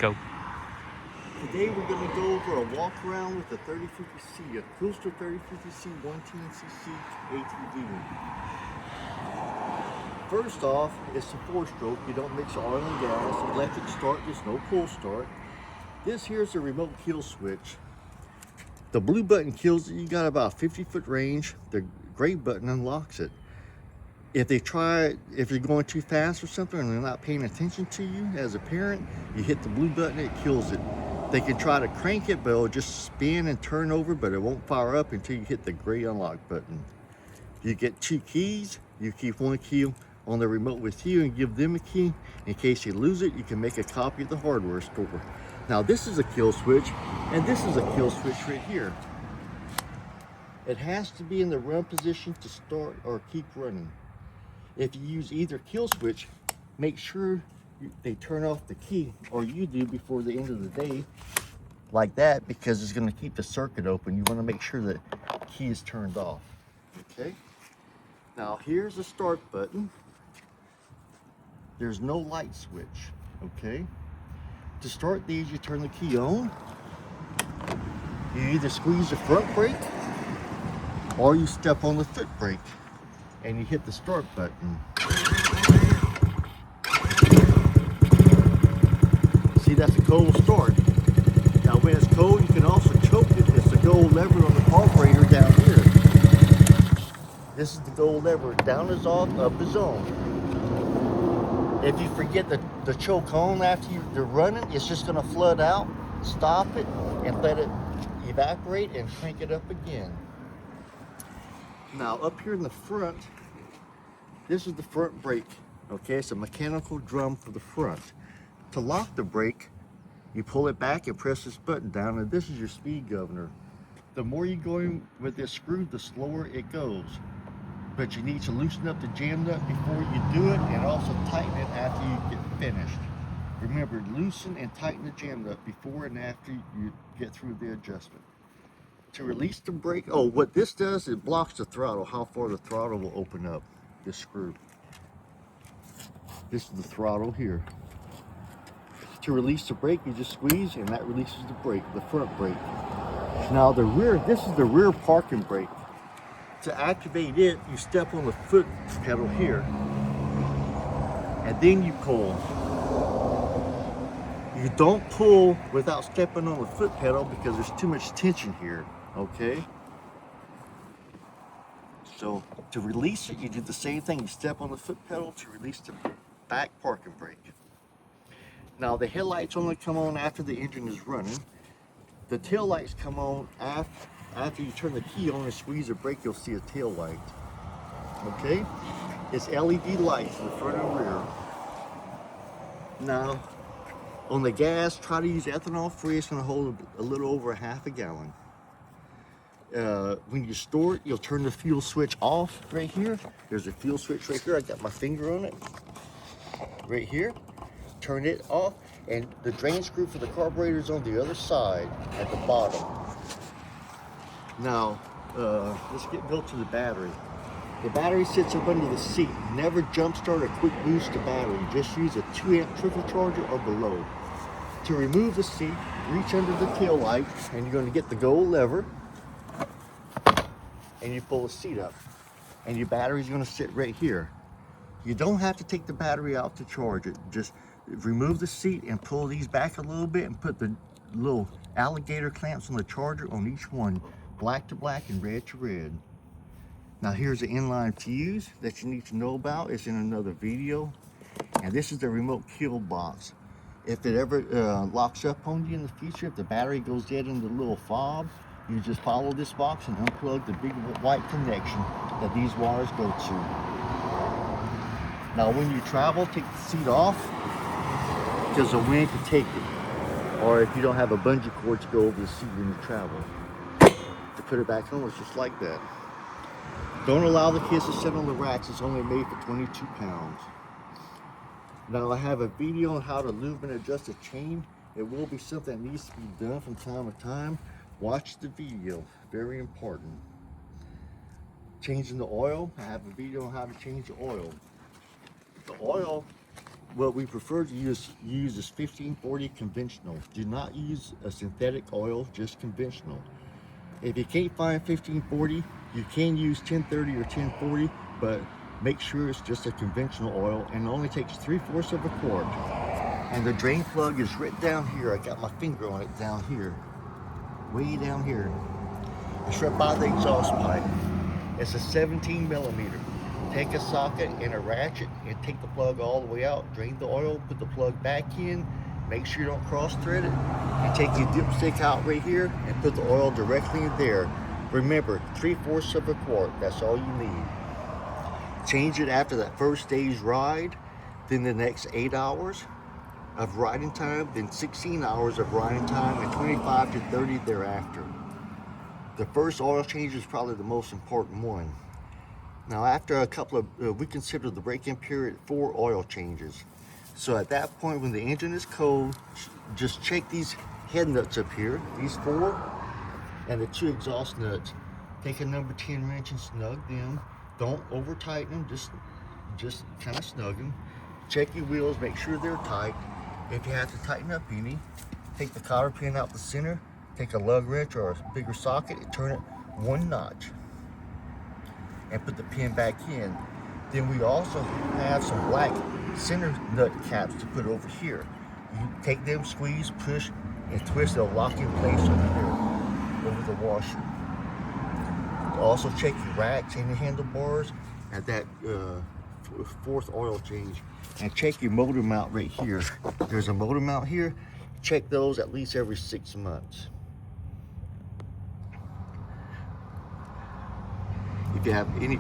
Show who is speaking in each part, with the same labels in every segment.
Speaker 1: go.
Speaker 2: Today we're going to go for a walk around with the 3050C, a Coolster 3050C 110cc ATV. First off, it's a 4-stroke. You don't mix oil and gas. Electric start, there's no pull start. This here's a remote kill switch. The blue button kills it. You got about 50-foot range. The gray button unlocks it. If you're going too fast or something and they're not paying attention to you as a parent, you hit the blue button, it kills it. They can try to crank it, but it'll just spin and turn over, but it won't fire up until you hit the gray unlock button. You get 2 keys. You keep one key on the remote with you and give them a key. In case you lose it, you can make a copy at the hardware store. Now this is a kill switch, and this is a kill switch right here. It has to be in the run position to start or keep running. If you use either kill switch, make sure they turn off the key, or you do before the end of the day, like that, because it's going to keep the circuit open. You want to make sure that key is turned off. Okay. Now here's the start button. There's no light switch. Okay. To start these, you turn the key on. You either squeeze the front brake, or you step on the foot brake, and you hit the start button. See, that's a cold start. Now when it's cold, you can also choke it. It's the gold lever on the carburetor down here. This is the gold lever. Down is off, up is on. If you forget the choke on after you're running, it's just going to flood out. Stop it and let it evaporate and crank it up again. Now up here in the front, this is the front brake. Okay, it's a mechanical drum for the front. To lock the brake, you pull it back and press this button down, and this is your speed governor. The more you go in with this screw, the slower it goes. But you need to loosen up the jam nut before you do it, and also tighten it after you get finished. Remember, loosen and tighten the jam nut before and after you get through the adjustment. To release the brake, what this does, it blocks the throttle, how far the throttle will open up, this screw. This is the throttle here. To release the brake, you just squeeze, and that releases the brake, the front brake. Now the rear, this is the rear parking brake. To activate it, you step on the foot pedal here, and then you pull. You don't pull without stepping on the foot pedal because there's too much tension here, okay? So to release it, you do the same thing. You step on the foot pedal to release the back parking brake. Now the headlights only come on after the engine is running. The tail lights come on after you turn the key on and squeeze the brake. You'll see a tail light. Okay, it's LED lights in the front and rear. Now on the gas, try to use ethanol free. It's going to hold a little over half a gallon. When you store it, you'll turn the fuel switch off right here. There's a fuel switch right here. I got my finger on it right here. Turn it off, and the drain screw for the carburetor is on the other side at the bottom. Now let's go to the battery. The battery sits up under the seat. Never jump start or quick boost the battery. Just use a 2-amp trickle charger or below. To remove the seat, reach under the tail light, and you're going to get the gold lever, and you pull the seat up, and your battery is going to sit right here. You don't have to take the battery out to charge it. Just remove the seat and pull these back a little bit and put the little alligator clamps on the charger on each one, black to black and red to red. Now here's the inline fuse that you need to know about. It's in another video. And this is the remote kill box. If it ever locks up on you in the future, if the battery goes dead in the little fob, you just follow this box and unplug the big white connection that these wires go to. Now when you travel, take the seat off because the wind can take it. Or if you don't have a bungee cord to go over the seat when you travel. To put it back on, it's just like that. Don't allow the kids to sit on the racks. It's only made for 22 pounds. Now I have a video on how to lube and adjust a chain. It will be something that needs to be done from time to time. Watch the video, very important. Changing the oil, I have a video on how to change the oil. The oil what we prefer to use is 1540 conventional. Do not use a synthetic oil, just conventional. If you can't find 1540, you can use 1030 or 1040, but make sure it's just a conventional oil, and it only takes 3/4 of a quart. And the drain plug is right down here. I got my finger on it down here, way down here. It's right by the exhaust pipe. It's a 17 millimeter. Take a socket and a ratchet and take the plug all the way out, drain the oil, put the plug back in, make sure you don't cross thread it, and take your dipstick out right here and put the oil directly in there. Remember, 3/4 of a quart, that's all you need. Change it after that first day's ride, then the next 8 hours of riding time, then 16 hours of riding time, and 25 to 30 thereafter. The first oil change is probably the most important one. Now after a couple of, we consider the break-in period 4 oil changes. So at that point when the engine is cold, just check these head nuts up here, these 4, and the 2 exhaust nuts. Take a number 10 wrench and snug them. Don't over tighten them, just kind of snug them. Check your wheels, make sure they're tight. If you have to tighten up any, take the cotter pin out the center, take a lug wrench or a bigger socket and turn it 1 notch and put the pin back in. Then we also have some black center nut caps to put over here. You take them, squeeze, push, and twist, they'll lock in place over here, over the washer. Also check your racks and your handlebars at that 4th oil change. And check your motor mount right here. There's a motor mount here. Check those at least every 6 months. If you have any,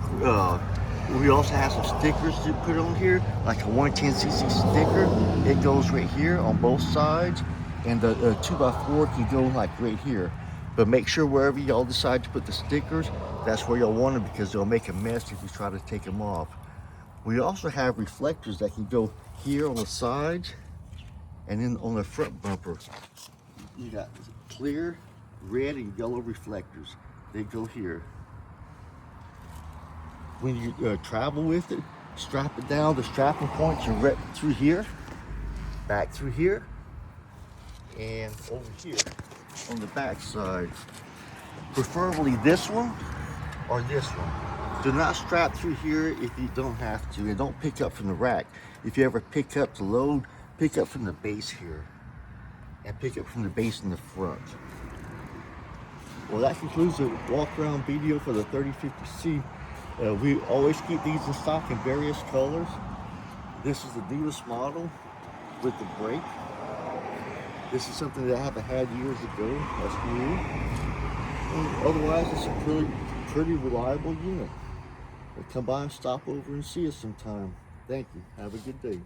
Speaker 2: we also have some stickers to put on here, like a 110cc sticker. It goes right here on both sides, and the 2x4 can go like right here. But make sure wherever y'all decide to put the stickers, that's where y'all want them, because they'll make a mess if you try to take them off. We also have reflectors that can go here on the sides and then on the front bumper. You got clear, red, and yellow reflectors. They go here. When you travel with it, strap it down. The strapping points are right through here, back through here, and over here on the back side. Preferably this one or this one. Do not strap through here if you don't have to, and don't pick up from the rack. If you ever pick up to load, pick up from the base here, and pick up from the base in the front. Well, that concludes the walk around video for the 3050C. We always keep these in stock in various colors. This is the dealer's model with the brake. This is something that I haven't had years ago. That's new. And otherwise, it's a pretty reliable unit. Come by and stop over and see us sometime. Thank you. Have a good day.